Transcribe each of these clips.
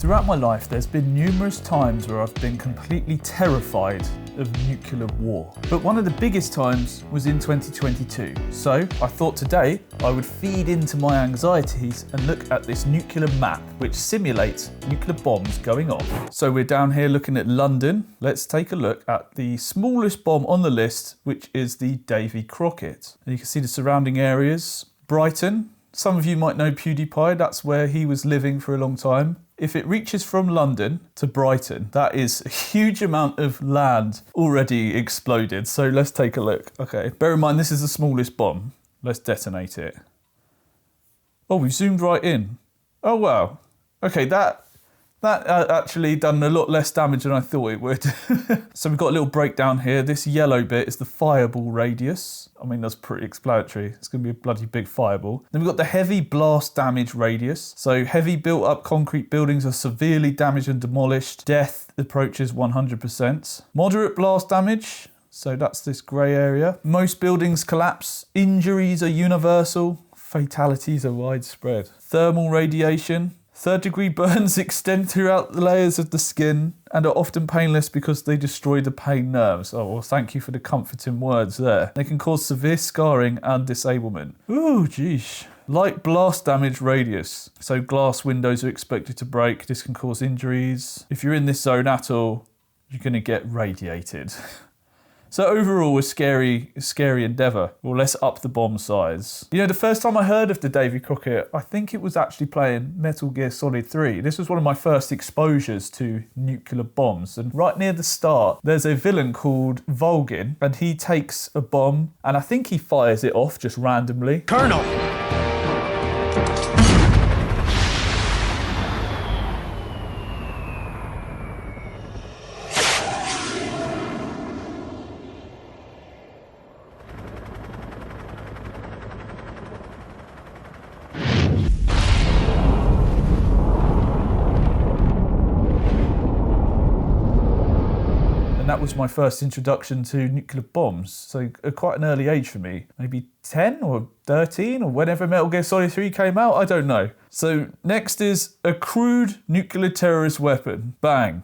Throughout my life, there's been numerous times where I've been completely terrified of nuclear war. But one of the biggest times was in 2022. So I thought today I would feed into my anxieties and look at this nuclear map, which simulates nuclear bombs going off. So we're down here looking at London. Let's take a look at the smallest bomb on the list, which is the Davy Crockett. And you can see the surrounding areas. Brighton. Some of you might know PewDiePie, that's where he was living for a long time. If it reaches from London to Brighton, that is a huge amount of land already exploded. So let's take a look. Okay, bear in mind this is the smallest bomb. Let's detonate it. Oh, we've zoomed right in. Oh wow. Okay, that actually done a lot less damage than I thought it would. So we've got a little breakdown here. This yellow bit is the fireball radius. I mean, that's pretty explanatory. It's going to be a bloody big fireball. Then we've got the heavy blast damage radius. So heavy built up concrete buildings are severely damaged and demolished. Death approaches 100%. Moderate blast damage. So that's this grey area. Most buildings collapse. Injuries are universal. Fatalities are widespread. Thermal radiation. Third-degree burns extend throughout the layers of the skin and are often painless because they destroy the pain nerves. Oh, well, thank you for the comforting words there. They can cause severe scarring and disablement. Ooh, geesh. Light blast damage radius. So glass windows are expected to break. This can cause injuries. If you're in this zone at all, you're going to get radiated. So overall, a scary endeavour. Well, let's up the bomb size. You know, the first time I heard of the Davy Crockett, I think it was actually playing Metal Gear Solid 3. This was one of my first exposures to nuclear bombs. And right near the start, there's a villain called Volgin, and he takes a bomb, and I think he fires it off just randomly. Colonel! That was my first introduction to nuclear bombs, so at quite an early age for me. Maybe 10 or 13 or whenever Metal Gear Solid 3 came out, I don't know. So next is a crude nuclear terrorist weapon. Bang.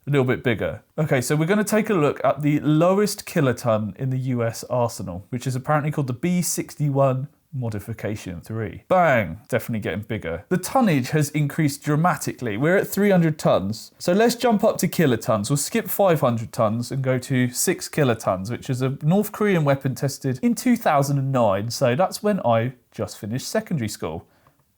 A little bit bigger. Okay, so we're going to take a look at the lowest kiloton in the US arsenal, which is apparently called the B-61 Modification 3. Bang! Definitely getting bigger. The tonnage has increased dramatically. We're at 300 tons. So let's jump up to kilotons. We'll skip 500 tons and go to 6 kilotons, which is a North Korean weapon tested in 2009. So that's when I just finished secondary school.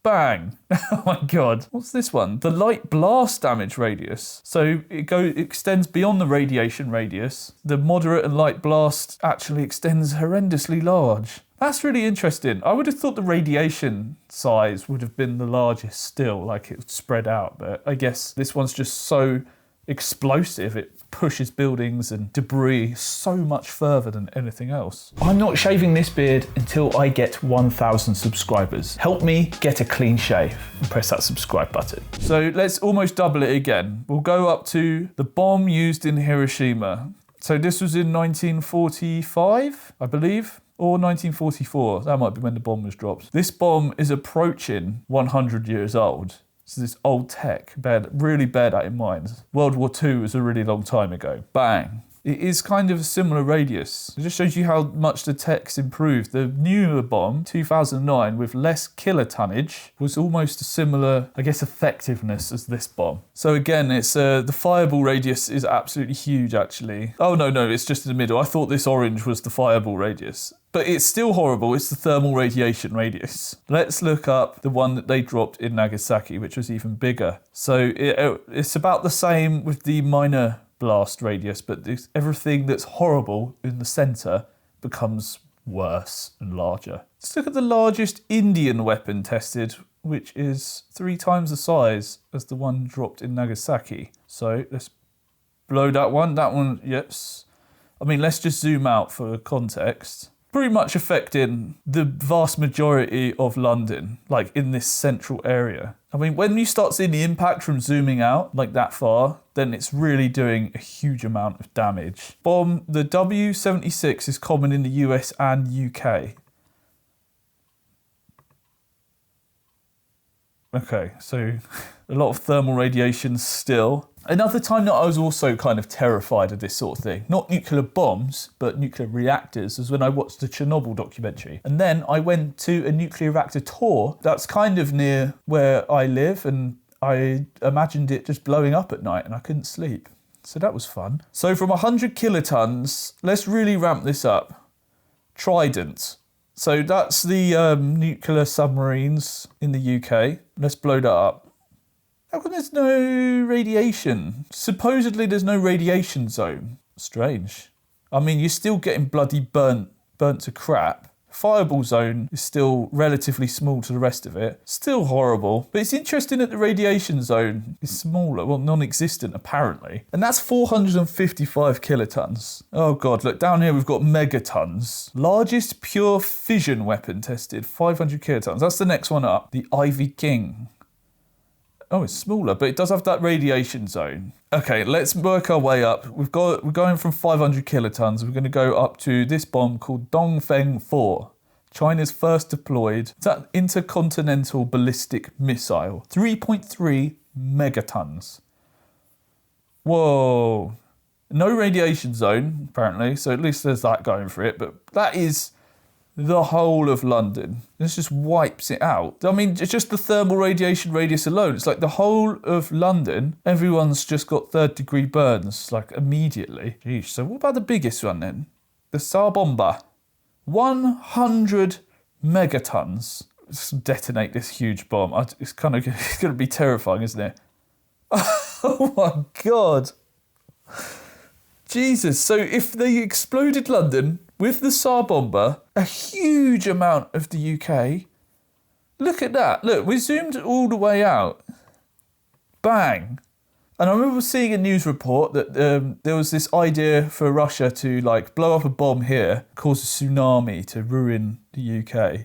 Bang! Oh my god. What's this one? The light blast damage radius. So it extends beyond the radiation radius. The moderate and light blast actually extends horrendously large. That's really interesting. I would have thought the radiation size would have been the largest still, like it spread out, but I guess this one's just so explosive. It pushes buildings and debris so much further than anything else. I'm not shaving this beard until I get 1,000 subscribers. Help me get a clean shave and press that subscribe button. So let's almost double it again. We'll go up to the bomb used in Hiroshima. So this was in 1945, I believe. Or 1944, that might be when the bomb was dropped. This bomb is approaching 100 years old. So this old tech, really bear that in mind. World War II was a really long time ago. Bang. It is kind of a similar radius. It just shows you how much the tech's improved. The newer bomb, 2009, with less kilotonnage, was almost a similar, I guess, effectiveness as this bomb. So again, it's the fireball radius is absolutely huge, actually. Oh, no, it's just in the middle. I thought this orange was the fireball radius. But it's still horrible. It's the thermal radiation radius. Let's look up the one that they dropped in Nagasaki, which was even bigger. So it's about the same with the minor blast radius, but everything that's horrible in the centre becomes worse and larger. Let's look at the largest Indian weapon tested, which is 3 times the size as the one dropped in Nagasaki. So let's blow that one. That one, yes. I mean, let's just zoom out for context. Pretty much affecting the vast majority of London, like in this central area. I mean, when you start seeing the impact from zooming out like that far, then it's really doing a huge amount of damage. Bomb, the W-76 is common in the US and UK. Okay, so A lot of thermal radiation still. Another time that I was also kind of terrified of this sort of thing, not nuclear bombs, but nuclear reactors, was when I watched the Chernobyl documentary. And then I went to a nuclear reactor tour that's kind of near where I live, and I imagined it just blowing up at night and I couldn't sleep. So that was fun. So from 100 kilotons, let's really ramp this up. Trident. So that's the nuclear submarines in the UK. Let's blow that up. How come there's no radiation? Supposedly there's no radiation zone. Strange. I mean, you're still getting bloody burnt to crap. Fireball zone is still relatively small to the rest of it. Still horrible. But it's interesting that the radiation zone is smaller. Well, non-existent apparently. And that's 455 kilotons. Oh God, look down here we've got megatons. Largest pure fission weapon tested, 500 kilotons. That's the next one up. The Ivy King. Oh, it's smaller, but it does have that radiation zone. Okay, let's work our way up. We're going from 500 kilotons. We're going to go up to this bomb called Dongfeng 4. China's first deployed. It's an intercontinental ballistic missile. 3.3 megatons. Whoa. No radiation zone, apparently, so at least there's that going for it. But that is the whole of London. This just wipes it out. I mean, it's just the thermal radiation radius alone. It's like the whole of London, everyone's just got third-degree burns, like, immediately. Jeez, so what about the biggest one then? The Tsar Bomba. 100 megatons. Let's detonate this huge bomb. It's going to be terrifying, isn't it? Oh my God. Jesus, so if they exploded London with the Tsar Bomba, a huge amount of the UK, look at that. Look, we zoomed all the way out. Bang. And I remember seeing a news report that there was this idea for Russia to like blow up a bomb here, cause a tsunami to ruin the UK.